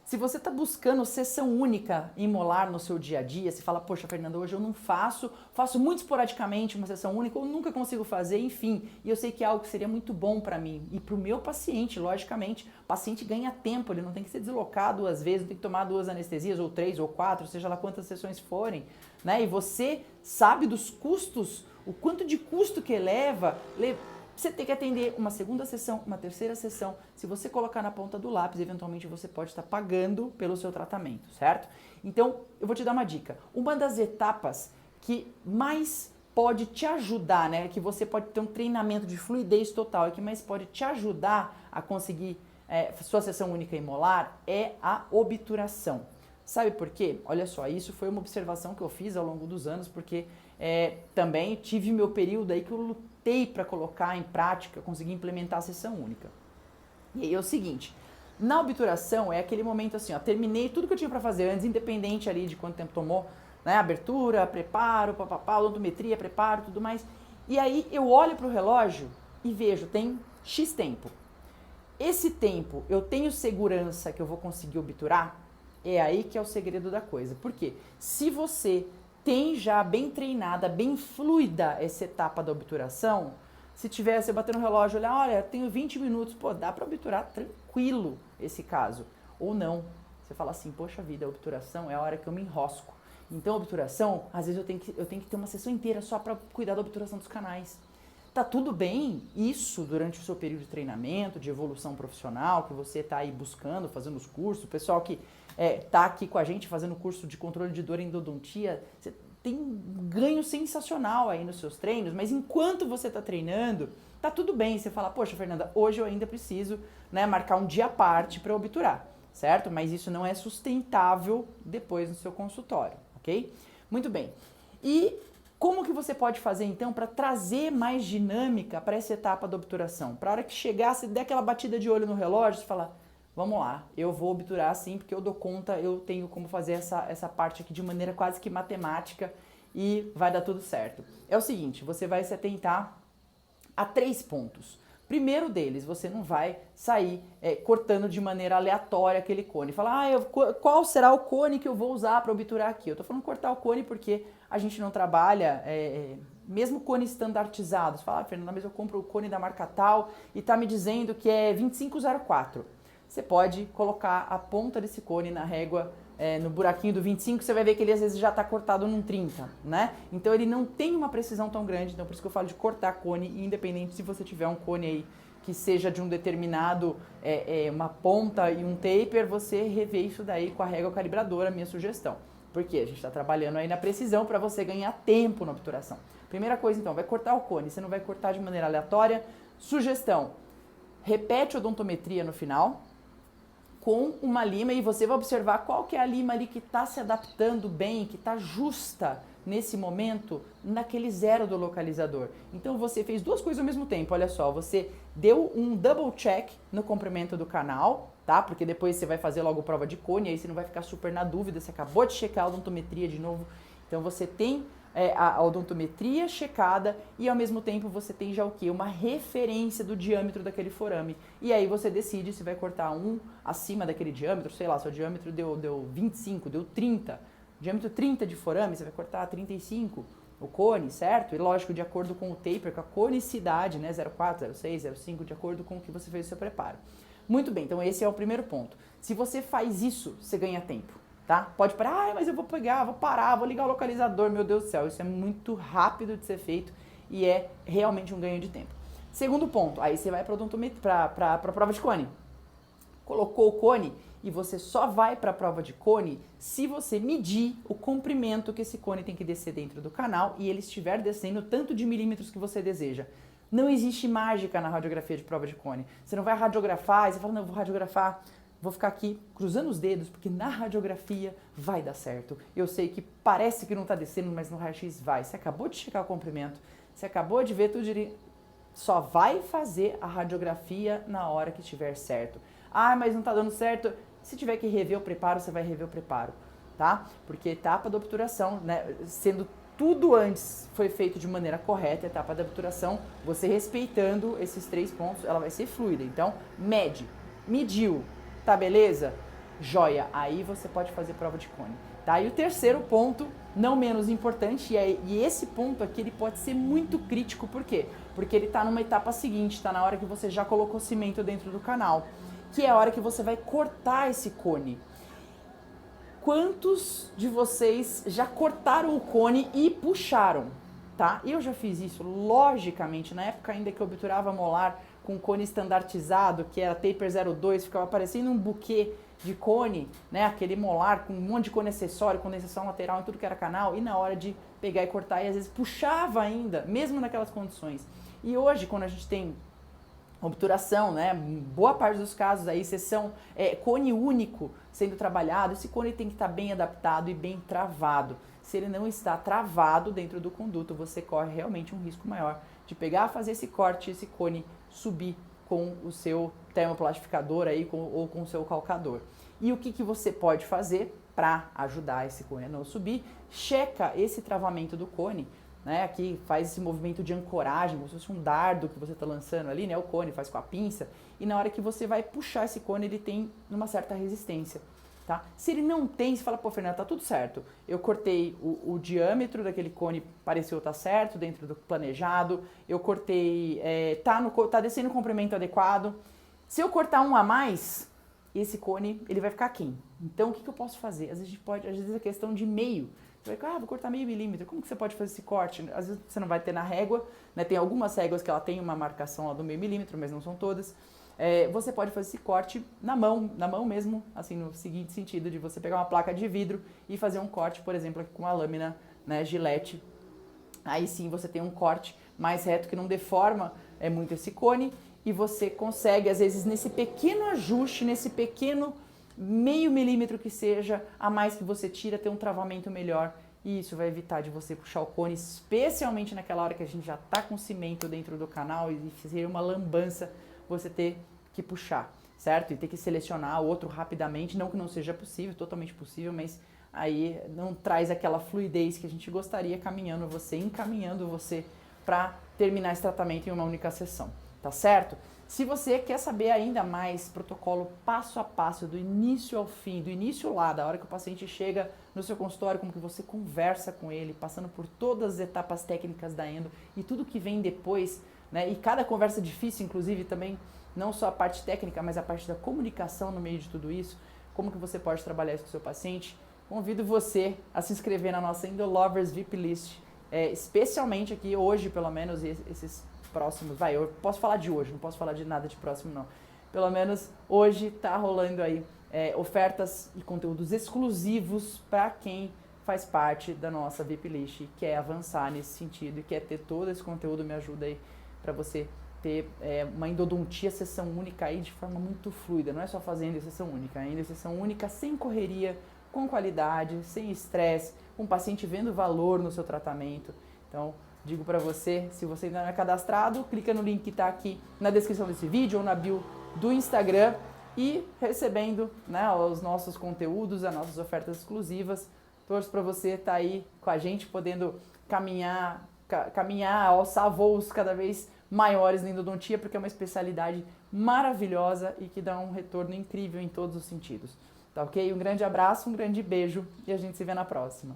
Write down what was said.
Se você está buscando sessão única em molar no seu dia a dia, você fala, poxa, Fernanda, hoje eu não faço muito esporadicamente uma sessão única, ou nunca consigo fazer, enfim, e eu sei que é algo que seria muito bom para mim e para o meu paciente, logicamente. O paciente ganha tempo, ele não tem que ser deslocado 2 vezes, não tem que tomar 2 anestesias, ou 3, ou 4, seja lá quantas sessões forem, né? E você sabe dos custos, o quanto de custo que eleva. Você tem que atender uma segunda sessão, uma terceira sessão. Se você colocar na ponta do lápis, eventualmente você pode estar pagando pelo seu tratamento, certo? Então, eu vou te dar uma dica. Uma das etapas que mais pode te ajudar, né? Que você pode ter um treinamento de fluidez total e que mais pode te ajudar a conseguir sua sessão única e molar é a obturação. Sabe por quê? Olha só, isso foi uma observação que eu fiz ao longo dos anos, porque também tive meu período aí que eu lutei para colocar em prática, conseguir implementar a sessão única. E aí é o seguinte, na obturação é aquele momento assim, ó, terminei tudo que eu tinha para fazer antes, independente ali de quanto tempo tomou, né, abertura, preparo, papapá, odontometria, preparo, tudo mais. E aí eu olho para o relógio e vejo, tem X tempo. Esse tempo eu tenho segurança que eu vou conseguir obturar? É aí que é o segredo da coisa. Por quê? Se você tem já bem treinada, bem fluida essa etapa da obturação, se tiver, você bater no relógio, olha, tenho 20 minutos, pô, dá para obturar tranquilo esse caso. Ou não, você fala assim, poxa vida, a obturação é a hora que eu me enrosco. Então a obturação, às vezes eu tenho que ter uma sessão inteira só para cuidar da obturação dos canais. Tá tudo bem isso durante o seu período de treinamento, de evolução profissional, que você está aí buscando, fazendo os cursos, o pessoal que tá aqui com a gente fazendo curso de controle de dor em endodontia, você tem um ganho sensacional aí nos seus treinos, mas enquanto você está treinando, tá tudo bem, você fala, poxa Fernanda, hoje eu ainda preciso, né, marcar um dia à parte para obturar, certo? Mas isso não é sustentável depois no seu consultório, ok? Muito bem. E como que você pode fazer então para trazer mais dinâmica para essa etapa da obturação? Para a hora que chegar, você der aquela batida de olho no relógio, você fala, vamos lá, eu vou obturar sim, porque eu dou conta, eu tenho como fazer essa parte aqui de maneira quase que matemática e vai dar tudo certo. É o seguinte, você vai se atentar a 3 pontos. Primeiro deles, você não vai sair cortando de maneira aleatória aquele cone. Falar, qual será o cone que eu vou usar para obturar aqui? Eu tô falando cortar o cone porque a gente não trabalha, mesmo cone estandartizado. Você fala, Fernanda, mas eu compro o cone da marca tal e tá me dizendo que é 2504. Você pode colocar a ponta desse cone na régua, no buraquinho do 25, você vai ver que ele às vezes já está cortado num 30, né? Então ele não tem uma precisão tão grande, então por isso que eu falo de cortar cone, independente se você tiver um cone aí que seja de um determinado, uma ponta e um taper, você rever isso daí com a régua calibradora, minha sugestão. Porque a gente está trabalhando aí na precisão para você ganhar tempo na obturação. Primeira coisa então, vai cortar o cone, você não vai cortar de maneira aleatória. Sugestão, repete a odontometria no final, com uma lima e você vai observar qual que é a lima ali que está se adaptando bem, que está justa nesse momento naquele zero do localizador. Então você fez 2 coisas ao mesmo tempo, olha só, você deu um double check no comprimento do canal, tá? Porque depois você vai fazer logo prova de cone, aí você não vai ficar super na dúvida, você acabou de checar a odontometria de novo, então você tem a odontometria checada e ao mesmo tempo você tem já o quê? Uma referência do diâmetro daquele forame. E aí você decide se vai cortar um acima daquele diâmetro, sei lá, seu diâmetro deu 25, deu 30. Diâmetro 30 de forame, você vai cortar 35, o cone, certo? E lógico, de acordo com o taper, com a conicidade, né? 0,4, 0,6, 0,5, de acordo com o que você fez o seu preparo. Muito bem, então esse é o primeiro ponto. Se você faz isso, você ganha tempo. Tá? Pode parar, mas eu vou pegar, vou parar, vou ligar o localizador, meu Deus do céu, isso é muito rápido de ser feito e é realmente um ganho de tempo. Segundo ponto, aí você vai para a prova de cone. Colocou o cone e você só vai para a prova de cone se você medir o comprimento que esse cone tem que descer dentro do canal e ele estiver descendo tanto de milímetros que você deseja. Não existe mágica na radiografia de prova de cone. Você não vai radiografar e você fala, não, eu vou radiografar. Vou ficar aqui cruzando os dedos, porque na radiografia vai dar certo. Eu sei que parece que não está descendo, mas no raio-x vai. Você acabou de checar o comprimento, você acabou de ver tudo direito. Só vai fazer a radiografia na hora que estiver certo. Ah, mas não está dando certo. Se tiver que rever o preparo, você vai rever o preparo, tá? Porque a etapa da obturação, né, sendo tudo antes foi feito de maneira correta, a etapa da obturação, você respeitando esses 3 pontos, ela vai ser fluida. Então, mediu. Tá beleza? joia, aí você pode fazer prova de cone. Tá? E o terceiro ponto, não menos importante, e esse ponto aqui ele pode ser muito crítico, por quê? Porque ele está numa etapa seguinte, está na hora que você já colocou cimento dentro do canal, que é a hora que você vai cortar esse cone. Quantos de vocês já cortaram o cone e puxaram? Tá? Eu já fiz isso, logicamente, na época ainda que eu obturava molar com cone estandartizado, que era taper 02, ficava parecendo um buquê de cone, né? Aquele molar com um monte de cone acessório, condensação lateral em tudo que era canal, e na hora de pegar e cortar, e às vezes puxava ainda, mesmo naquelas condições. E hoje, quando a gente tem obturação, né? Boa parte dos casos aí, seção cone único sendo trabalhado, esse cone tem que estar bem adaptado e bem travado. Se ele não está travado dentro do conduto, você corre realmente um risco maior de pegar, fazer esse corte, esse cone subir com o seu termoplastificador aí, ou com o seu calcador. E o que você pode fazer para ajudar esse cone a não subir? Checa esse travamento do cone, né? Aqui faz esse movimento de ancoragem, como se fosse um dardo que você está lançando ali, né? O cone faz com a pinça, e na hora que você vai puxar esse cone, ele tem uma certa resistência. Tá? Se ele não tem, você fala, pô, Fernanda, tá tudo certo. Eu cortei o diâmetro daquele cone, pareceu estar certo, dentro do planejado. Eu cortei, tá descendo o comprimento adequado. Se eu cortar um a mais, esse cone, ele vai ficar aquém. Então, o que eu posso fazer? Às vezes é questão de meio. Você vai, vou cortar meio milímetro. Como que você pode fazer esse corte? Às vezes você não vai ter na régua, né? Tem algumas réguas que ela tem uma marcação lá do meio milímetro, mas não são todas. Você pode fazer esse corte na mão mesmo, assim, no seguinte sentido, de você pegar uma placa de vidro e fazer um corte, por exemplo, aqui com uma lâmina, né, Gillette. Aí sim você tem um corte mais reto que não deforma muito esse cone, e você consegue, às vezes, nesse pequeno ajuste, nesse pequeno meio milímetro que seja, a mais que você tira, ter um travamento melhor, e isso vai evitar de você puxar o cone, especialmente naquela hora que a gente já está com cimento dentro do canal e seria uma lambança você ter que puxar, certo? E ter que selecionar outro rapidamente, não que não seja possível, totalmente possível, mas aí não traz aquela fluidez que a gente gostaria, encaminhando você para terminar esse tratamento em uma única sessão, tá certo? Se você quer saber ainda mais protocolo passo a passo, do início ao fim, do início lá, da hora que o paciente chega no seu consultório, como que você conversa com ele, passando por todas as etapas técnicas da endo e tudo que vem depois, né? E cada conversa difícil, inclusive, também, não só a parte técnica, mas a parte da comunicação no meio de tudo isso, como que você pode trabalhar isso com o seu paciente. Convido você a se inscrever na nossa Endo Lovers VIP List, especialmente aqui hoje, pelo menos, esses próximos, eu posso falar de hoje, não posso falar de nada de próximo não. Pelo menos hoje tá rolando aí ofertas e conteúdos exclusivos para quem faz parte da nossa VIP List e quer avançar nesse sentido e quer ter todo esse conteúdo. Me ajuda aí para você ter uma endodontia sessão única aí de forma muito fluida. Não é só fazendo sessão única, ainda sessão única sem correria, com qualidade, sem estresse, com o paciente vendo valor no seu tratamento. Então, digo para você, se você ainda não é cadastrado, clica no link que está aqui na descrição desse vídeo ou na bio do Instagram e recebendo, né, os nossos conteúdos, as nossas ofertas exclusivas. Torço para você estar aí com a gente, podendo caminhar, alçar voos cada vez maiores na endodontia, porque é uma especialidade maravilhosa e que dá um retorno incrível em todos os sentidos. Tá ok? Um grande abraço, um grande beijo e a gente se vê na próxima.